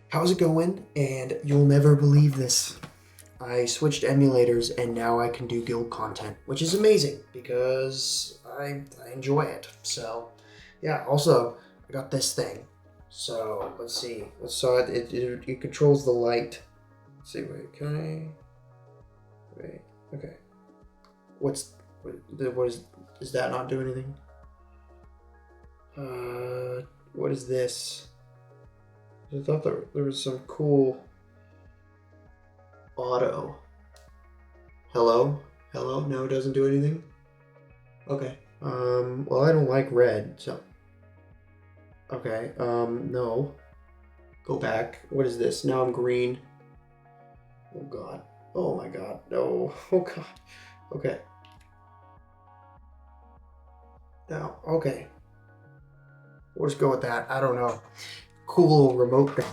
How's it going? And you'll never believe this. I switched emulators and now I can do guild content, which is amazing because I enjoy it. So, yeah, also, I got this thing. So, let's see. So it controls the light. Let's see, wait, can I? Wait, okay. Does that not do anything? What is this? I thought there was some cool auto. Hello? Hello? No, it doesn't do anything? Okay. Well, I don't like red, so. Okay, no. Go back. What is this? Now I'm green. Oh god. Oh my god. No. Oh god. Okay. Now, okay. We'll just go with that. I don't know. Cool little remote thing.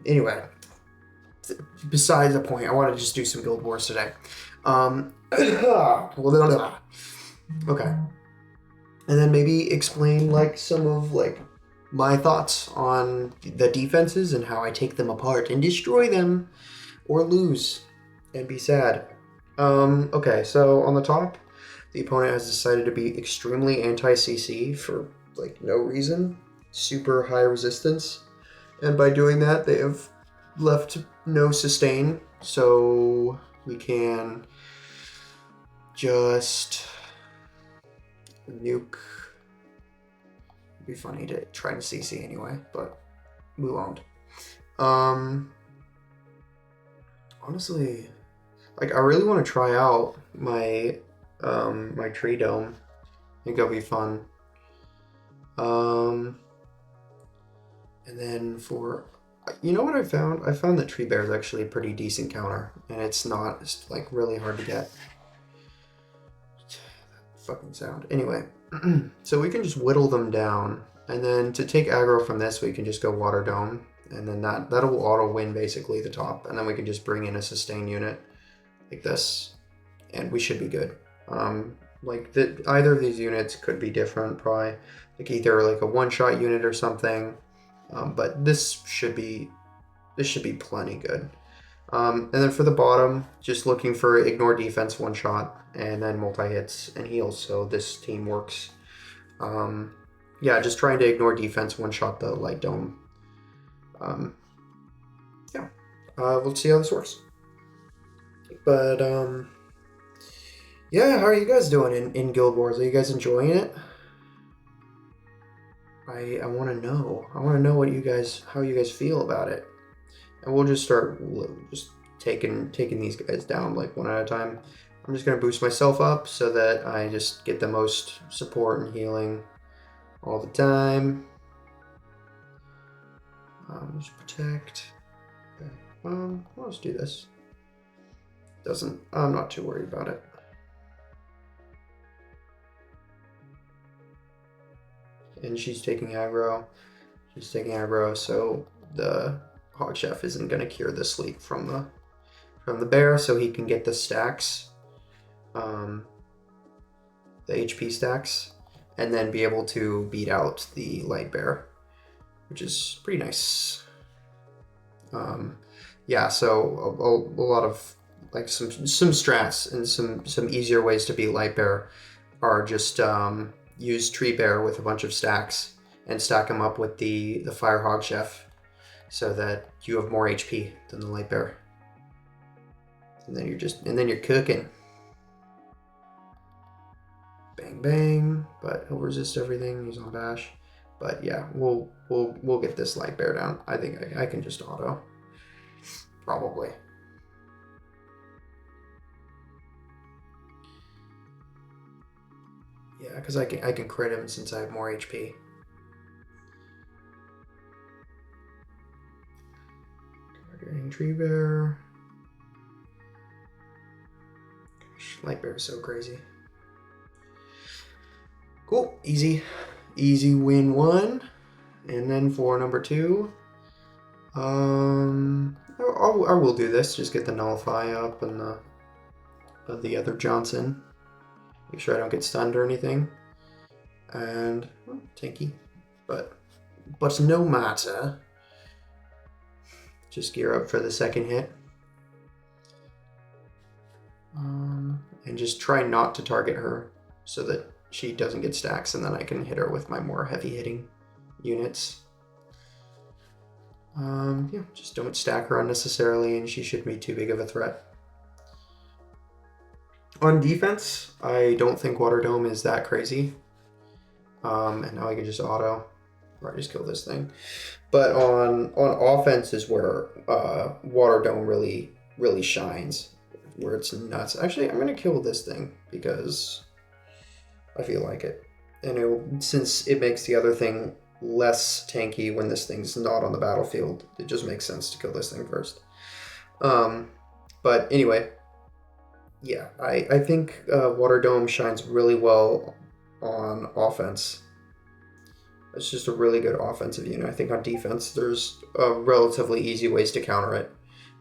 Anyway, besides the point, I want to just do some Guild Wars today. Okay. And then maybe explain like some of like my thoughts on the defenses and how I take them apart and destroy them or lose and be sad. Okay, so on the top, the opponent has decided to be extremely anti-CC for like no reason, super high resistance, and by doing that they have left no sustain, so we can just nuke. It'd be funny to try to CC anyway, but we won't. Honestly, like I really want to try out my my tree dome. I think that'll be fun. And then for, you know what I found? I found that tree bear is actually a pretty decent counter, and it's like really hard to get. Fucking sound. Anyway, so we can just whittle them down, and then to take aggro from this, we can just go water dome, and then that'll auto win basically the top, and then we can just bring in a sustain unit like this, and we should be good. Like either of these units could be different, probably like either like a one-shot unit or something, but this should be plenty good. And then for the bottom, just looking for ignore defense one shot and then multi-hits and heals, so this team works. Yeah, just trying to ignore defense one shot the light dome. Yeah, we'll see how this works. But yeah, how are you guys doing in Guild Wars? Are you guys enjoying it? I want to know. I want to know how you guys feel about it. And we'll just start just taking these guys down like one at a time. I'm just gonna boost myself up so that I just get the most support and healing all the time. Just protect. Okay. Let's do this. I'm not too worried about it. And she's taking aggro. So the Hog Chef isn't gonna cure the sleep from the bear, so he can get the stacks, the HP stacks, and then be able to beat out the light bear, which is pretty nice. Yeah, so a lot of like some strats and some easier ways to beat light bear are just use tree bear with a bunch of stacks and stack them up with the fire hog chef, so that you have more HP than the light bear. And then you're cooking. Bang bang, but he'll resist everything. He's on bash. But yeah, we'll get this light bear down. I think I can just auto. Probably. Yeah, because I can crit him since I have more HP. Targeting tree bear. Gosh, light bear is so crazy. Cool, easy win one, and then for number two, I will do this. Just get the nullify up and the other Johnson. Make sure I don't get stunned or anything. And tanky, but no matter. just gear up for the second hit. And just try not to target her so that she doesn't get stacks, and then I can hit her with my more heavy hitting units. Yeah, just don't stack her unnecessarily, and she shouldn't be too big of a threat. On defense, I don't think Water Dome is that crazy. And now I can just auto, or I just kill this thing. But on offense is where Water Dome really shines, where it's nuts. Actually, I'm gonna kill this thing because I feel like it, and since it makes the other thing less tanky when this thing's not on the battlefield, it just makes sense to kill this thing first. But anyway, yeah, I think Water Dome shines really well on offense. It's just a really good offensive unit. I think on defense, there's relatively easy ways to counter it.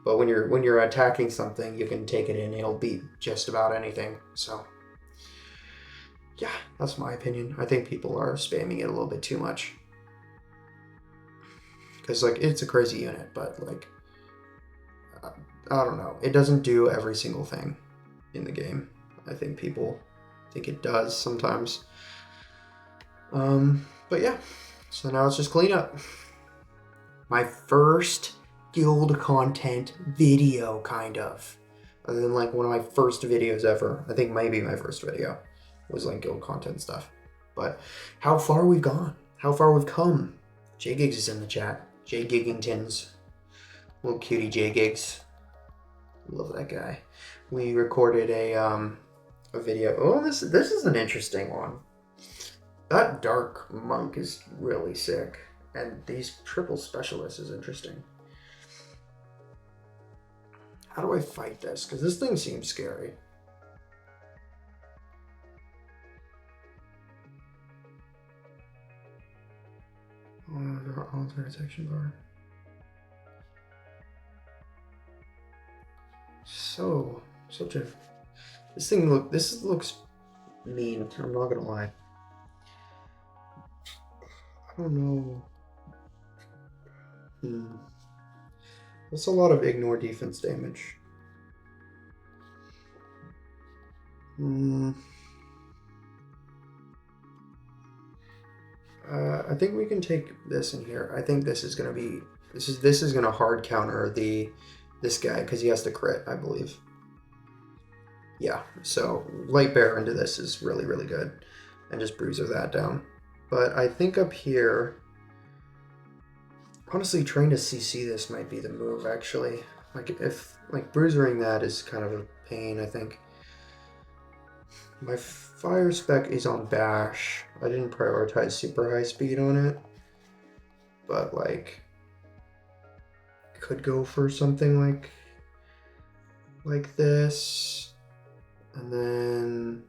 But when you're attacking something, you can take it in. It'll beat just about anything. So, yeah, that's my opinion. I think people are spamming it a little bit too much. Because, like, it's a crazy unit, but, like, I don't know. It doesn't do every single thing in the game. I think people think it does sometimes. But yeah, so now it's just clean up. My first guild content video, kind of. Other than like one of my first videos ever. I think maybe my first video was like guild content stuff. But how far we've gone. How far we've come. J Gigs is in the chat. J Giggingtons. Little cutie J Gigs. Love that guy. We recorded a video. Oh, this is an interesting one. That Dark Monk is really sick. And these triple specialists is interesting. How do I fight this? Because this thing seems scary. Oh, there are alternate section bar. Such a... This looks mean. I'm not gonna lie. I don't know. That's a lot of ignore defense damage. I think we can take this in here. I think this is gonna be this is gonna hard counter this guy because he has to crit, I believe. Yeah, so light bear into this is really good, and just bruiser that down. But I think up here, honestly, trying to CC this might be the move, actually. Like, if, like, bruisering that is kind of a pain, I think. My fire spec is on bash. I didn't prioritize super high speed on it. But, like, could go for something like this. And then...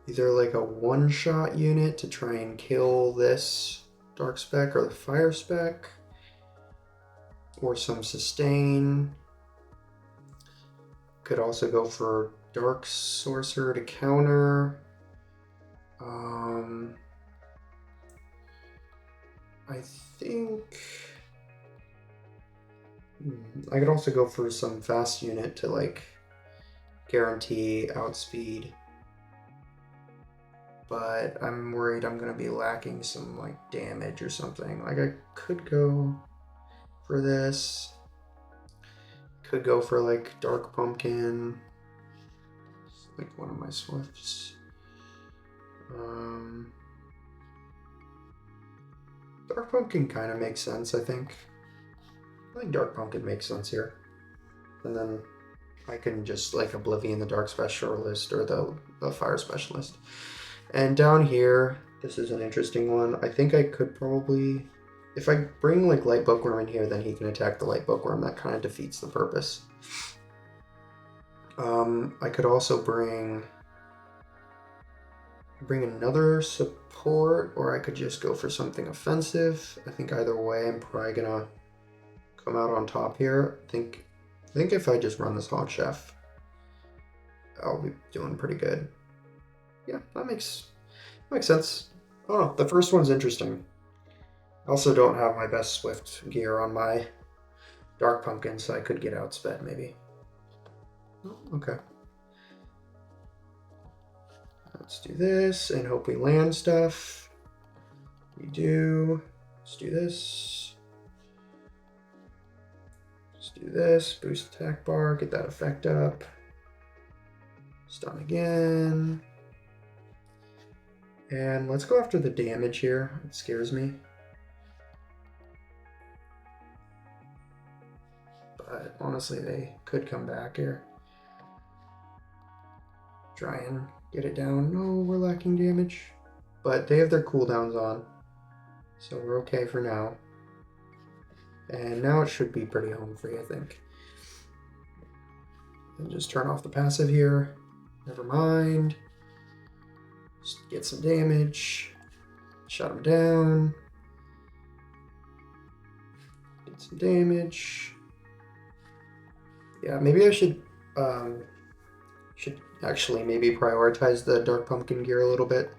either like a one-shot unit to try and kill this dark spec or the fire spec, or some sustain. Could also go for dark sorcerer to counter. I think I could also go for some fast unit to like guarantee outspeed. But I'm worried I'm gonna be lacking some like damage or something. Like I could go for this. Could go for like Dark Pumpkin. It's like one of my swifts. Dark Pumpkin kind of makes sense, I think. I think Dark Pumpkin makes sense here. And then I can just like Oblivion the Dark Specialist or the Fire Specialist. And down here, this is an interesting one. I think I could probably, if I bring like Light Bookworm in here, then he can attack the Light Bookworm. That kind of defeats the purpose. I could also bring another support, or I could just go for something offensive. I think either way, I'm probably gonna come out on top here. I think if I just run this Hog Chef, I'll be doing pretty good. Yeah, that makes sense. Oh, the first one's interesting. I also don't have my best Swift gear on my Dark Pumpkin, so I could get outsped maybe. Oh, okay. Let's do this and hope we land stuff. We do. Let's do this. Let's do this. Boost attack bar. Get that effect up. Stun again. And let's go after the damage here. It scares me. But honestly, they could come back here. Try and get it down. No, we're lacking damage. But they have their cooldowns on. So we're okay for now. And now it should be pretty home free, I think. And just turn off the passive here. Never mind. Just get some damage. Shut him down. Get some damage. Yeah, maybe I should actually maybe prioritize the Dark Pumpkin gear a little bit.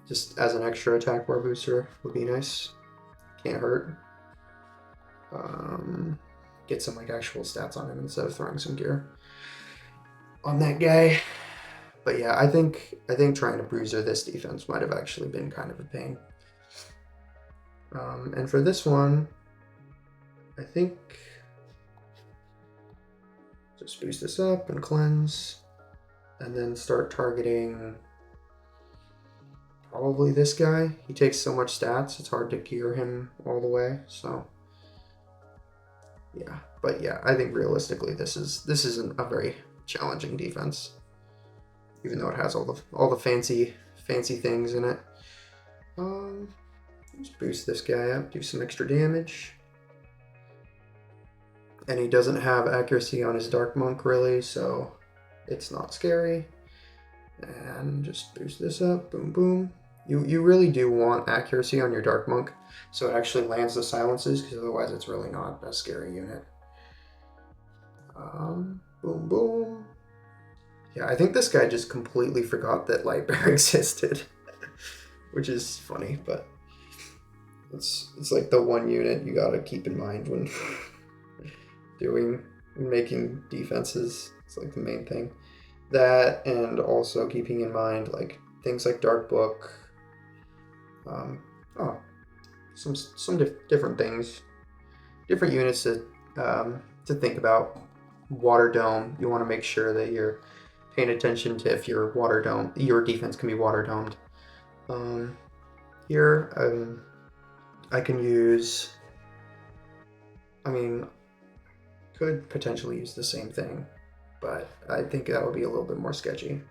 Just as an extra attack bar booster would be nice. Can't hurt. Get some like actual stats on him instead of throwing some gear on that guy. But yeah, I think trying to bruiser this defense might have actually been kind of a pain. And for this one, I think just boost this up and cleanse, and then start targeting probably this guy. He takes so much stats, it's hard to gear him all the way. So yeah, but yeah, I think realistically this isn't a very challenging defense, even though it has all the fancy things in it. Let's boost this guy up, do some extra damage. And he doesn't have accuracy on his Dark Monk really, so it's not scary. And just boost this up, boom, boom. You really do want accuracy on your Dark Monk, so it actually lands the silences, because otherwise it's really not a scary unit. Boom, boom. Yeah, I think this guy just completely forgot that Light Bear existed, which is funny, but it's like the one unit you gotta keep in mind when making defenses. It's like the main thing. That, and also keeping in mind like things like Dark Book. Some different things, different units to think about. Water Dome. You want to make sure that you're paying attention to if your your defense can be water domed. Here, I can use. I mean, could potentially use the same thing, but I think that would be a little bit more sketchy.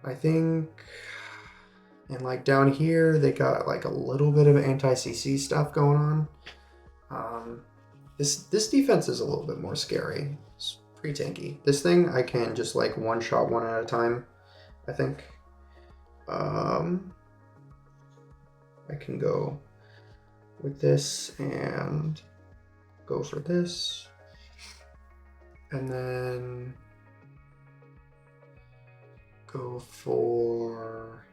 I think, and like down here, they got like a little bit of anti-CC stuff going on. This defense is a little bit more scary. It's pretty tanky. This thing I can just like one-shot one at a time, I think. I can go with this and go for this, and then go for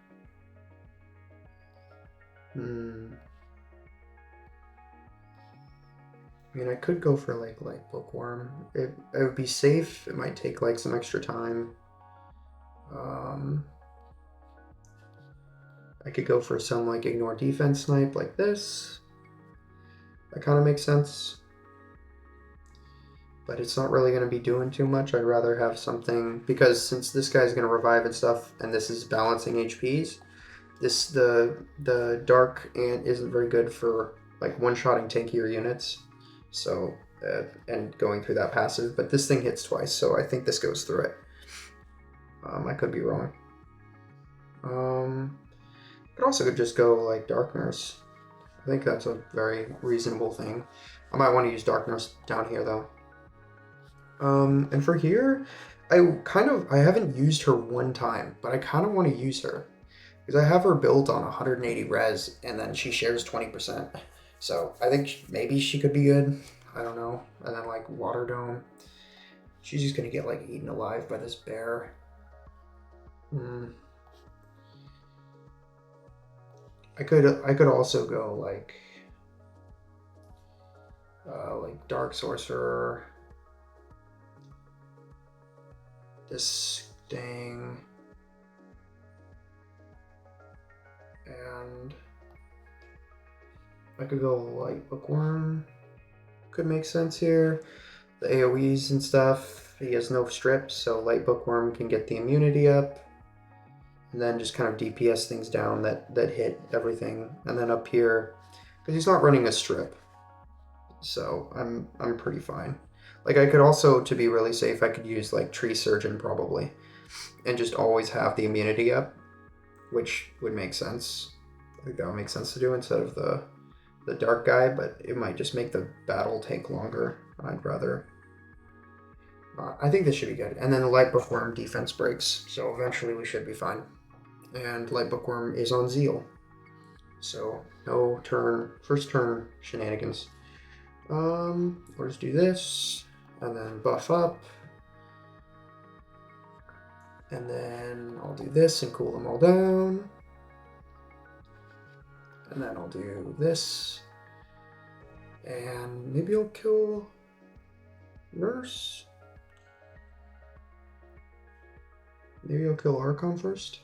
I mean, I could go for like Bookworm. It would be safe. It might take like some extra time. I could go for some like Ignore Defense Snipe like this. That kind of makes sense. But it's not really going to be doing too much. I'd rather have something, because since this guy's going to revive and stuff, and this is balancing HPs, the Dark Ant isn't very good for like one-shotting tankier units. So, and going through that passive, but this thing hits twice, so I think this goes through it. I could be wrong. Could also just go like Dark Nurse. I think that's a very reasonable thing. I might want to use Dark Nurse down here though. And for here, I haven't used her one time, but I kind of want to use her because I have her built on 180 res, and then she shares 20%. So I think maybe she could be good. I don't know. And then like Water Dome. She's just gonna get like eaten alive by this bear. I could also go like Dark Sorcerer, this thing, and I could go Light Bookworm. Could make sense here. The AoEs and stuff, he has no strips, so Light Bookworm can get the immunity up. And then just kind of DPS things down that hit everything. And then up here, because he's not running a strip, so I'm pretty fine. Like I could also, to be really safe, I could use like Tree Surgeon probably, and just always have the immunity up, which would make sense. I think that would make sense to do instead of the dark guy, but it might just make the battle take longer. I'd rather. I think this should be good. And then the Light Bookworm defense breaks, so eventually we should be fine. And Light Bookworm is on Zeal, so no first turn shenanigans. We'll just do this, and then buff up. And then I'll do this and cool them all down. And then I'll do this. And maybe I'll kill Nurse. Maybe I'll kill Archon first.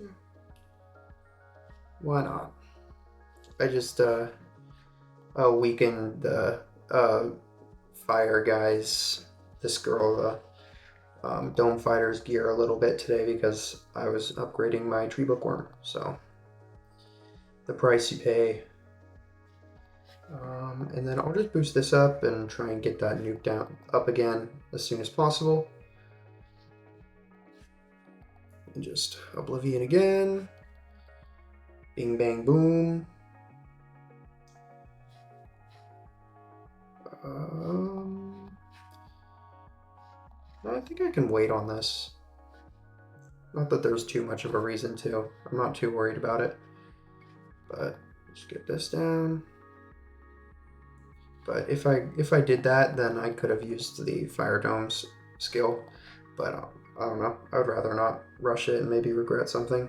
Yeah. Why not? I just weakened the fire guys, this girl, Dome Fighter's gear a little bit today because I was upgrading my Tree Bookworm. So the price you pay. And then I'll just boost this up and try and get that nuke down up again as soon as possible. And just Oblivion again. Bing bang boom. I think I can wait on this. Not that there's too much of a reason to. I'm not too worried about it. But just get this down. But if I did that, then I could have used the Fire Dome's skill. But I don't know. I would rather not rush it and maybe regret something.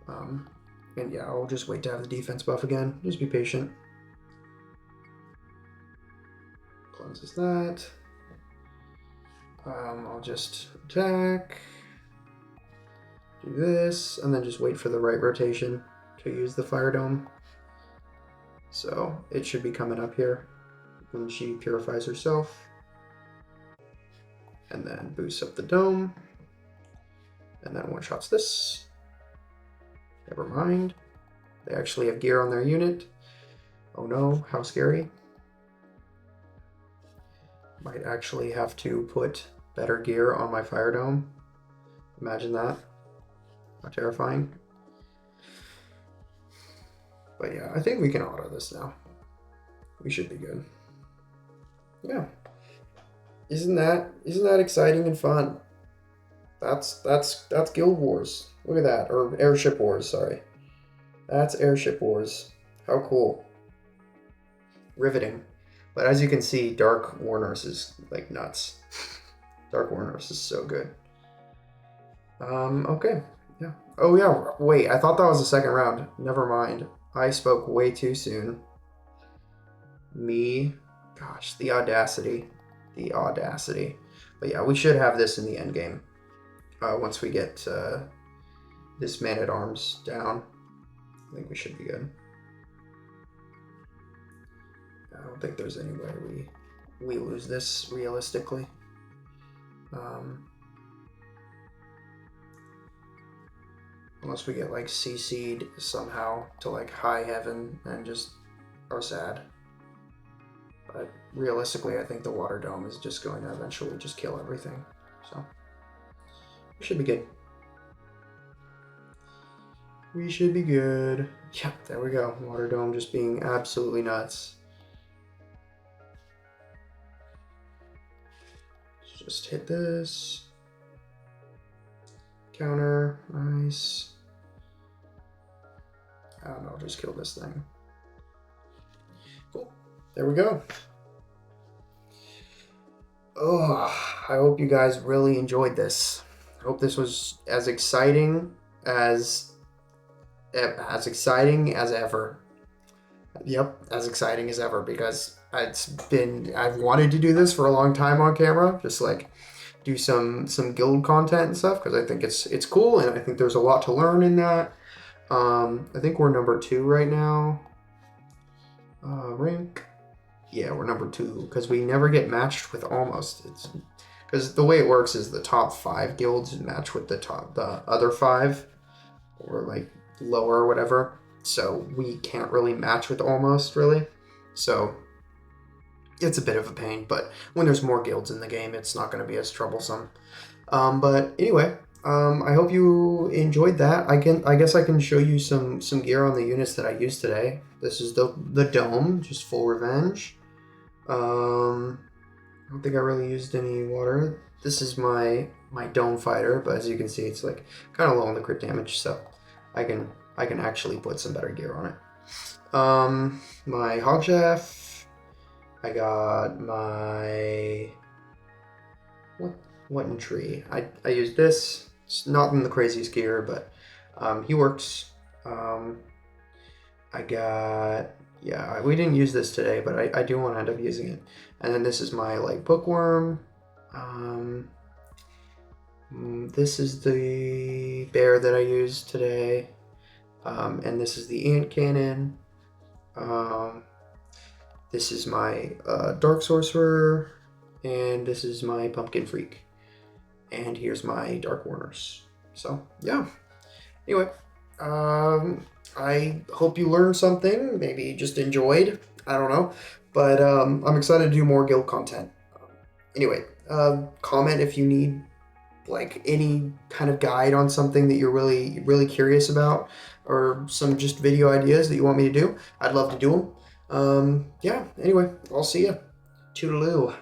And yeah, I'll just wait to have the defense buff again. Just be patient. Cleanses that. I'll just attack. Do this, and then just wait for the right rotation to use the Fire Dome. So it should be coming up here when she purifies herself. And then boosts up the dome. And then one-shots this. Never mind. They actually have gear on their unit. Oh no, how scary. Might actually have to put better gear on my Fire Dome. Imagine that. How terrifying. But yeah, I think we can auto this now. We should be good. Yeah. Isn't that exciting and fun? That's Guild Wars. Look at that. Or Airship Wars, sorry. That's Airship Wars. How cool. Riveting. But as you can see, Dark War Nurse is like nuts. Dark War Nurse is so good. Okay. Yeah. Oh yeah, wait, I thought that was the second round. Never mind. I spoke way too soon. Me. Gosh, the audacity. The audacity. But yeah, we should have this in the end game. Once we get this Man-at-Arms down. I think we should be good. I don't think there's any way we lose this realistically. Unless we get like CC'd somehow to like high heaven and just are sad. But realistically, I think the Water Dome is just going to eventually just kill everything. So we should be good. We should be good. Yep, there we go. Water Dome just being absolutely nuts. Just hit this. Counter. Nice. I don't know, just kill this thing. Cool. There we go. Oh, I hope you guys really enjoyed this. I hope this was as exciting as ever. Yep, as exciting as ever, because I've wanted to do this for a long time on camera, just like do some guild content and stuff, because I think it's cool, and I think there's a lot to learn in that. I think we're number 2 right now. Rank. Yeah, we're number 2 because we never get matched with almost. It's because the way it works is the top 5 guilds match with the other 5, or like lower or whatever. So we can't really match with almost, really. So it's a bit of a pain, but when there's more guilds in the game, it's not going to be as troublesome. But anyway, I hope you enjoyed that. I guess I can show you some gear on the units that I used today. This is the dome, just full revenge. I don't think I really used any water. This is my dome fighter, but as you can see, it's like kind of low on the crit damage, so I can actually put some better gear on it. My hog chef. I got my what in tree. I used this. It's not in the craziest gear, but he works. I got, yeah, we didn't use this today, but I do want to end up using it. And then this is my like bookworm. This is the bear that I used today. And this is the ant cannon. This is my dark sorcerer, and this is my pumpkin freak. And here's my dark warners. So yeah. Anyway, I hope you learned something. Maybe just enjoyed. I don't know. But I'm excited to do more guild content. Anyway, comment if you need like any kind of guide on something that you're really curious about, or some just video ideas that you want me to do. I'd love to do them. Yeah, anyway, I'll see ya. Toodaloo.